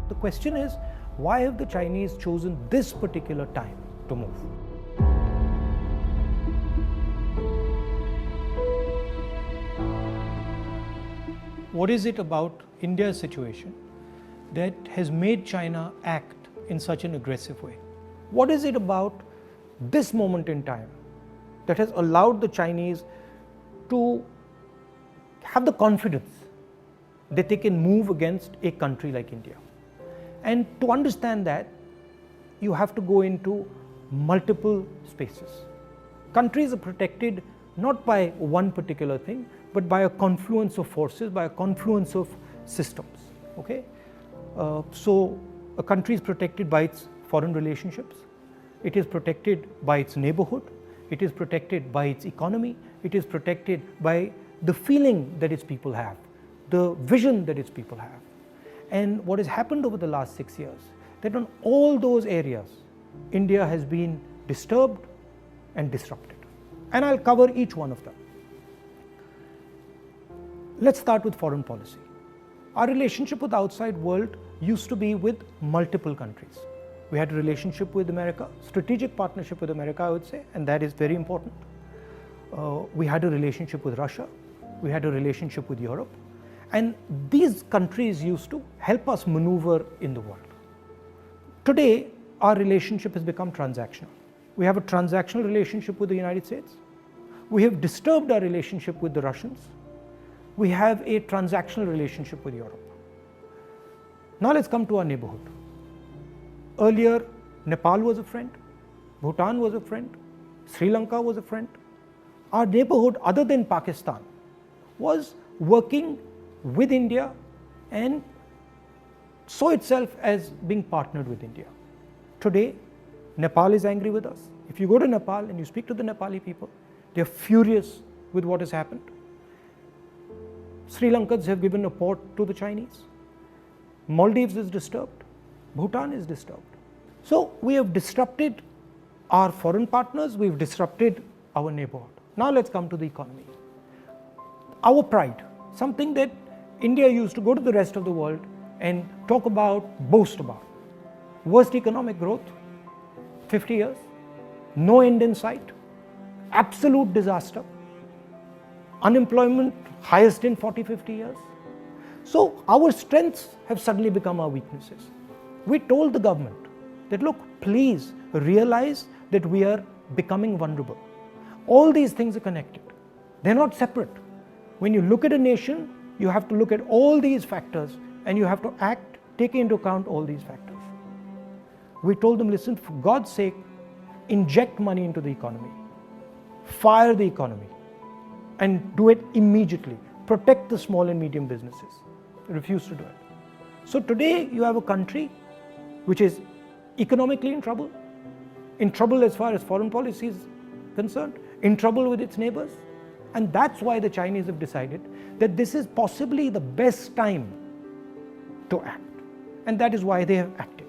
The question is, why have the Chinese chosen this particular time to move? What is it about India's situation that has made China act in such an aggressive way? What is it about this moment in time that has allowed the Chinese to have the confidence that they can move against a country like India? And to understand that, you have to go into multiple spaces. Countries are protected not by one particular thing, but by a confluence of forces, by a confluence of systems. Okay? So a country is protected by its foreign relationships, it is protected by its neighborhood, it is protected by its economy, it is protected by the feeling that its people have, the vision that its people have. And what has happened over the last 6 years, that on all those areas, India has been disturbed and disrupted. And I'll cover each one of them. Let's start with foreign policy. Our relationship with the outside world used to be with multiple countries. We had a relationship with America, strategic partnership with America, I would say, and that is very important. We had a relationship with Russia, we had a relationship with Europe, and these countries used to help us maneuver in the world. Today, our relationship has become transactional. We have a transactional relationship with the United States. We have disturbed our relationship with the Russians. We have a transactional relationship with Europe. Now let's come to our neighborhood. Earlier, Nepal was a friend, Bhutan was a friend, Sri Lanka was a friend. Our neighborhood, other than Pakistan, was working with India and saw itself as being partnered with India. Today, Nepal is angry with us. If you go to Nepal and you speak to the Nepali people, they are furious with what has happened. Sri Lankans have given a port to the Chinese. Maldives is disturbed. Bhutan is disturbed. So we have disrupted our foreign partners, we've disrupted our neighborhood. Now let's come to the economy. Our pride, something that India used to go to the rest of the world and talk about, boast about. Worst economic growth, 50 years, no end in sight, absolute disaster, unemployment highest in 40-50 years. So our strengths have suddenly become our weaknesses. We told the government that, look, please realize that we are becoming vulnerable. All these things are connected. They're not separate. When you look at a nation, you have to look at all these factors and you have to act, taking into account all these factors. We told them, listen, for God's sake, inject money into the economy, fire the economy, and do it immediately. Protect the small and medium businesses. They refuse to do it. So today you have a country which is economically in trouble as far as foreign policy is concerned, in trouble with its neighbors. And that's why the Chinese have decided that this is possibly the best time to act. And that is why they have acted.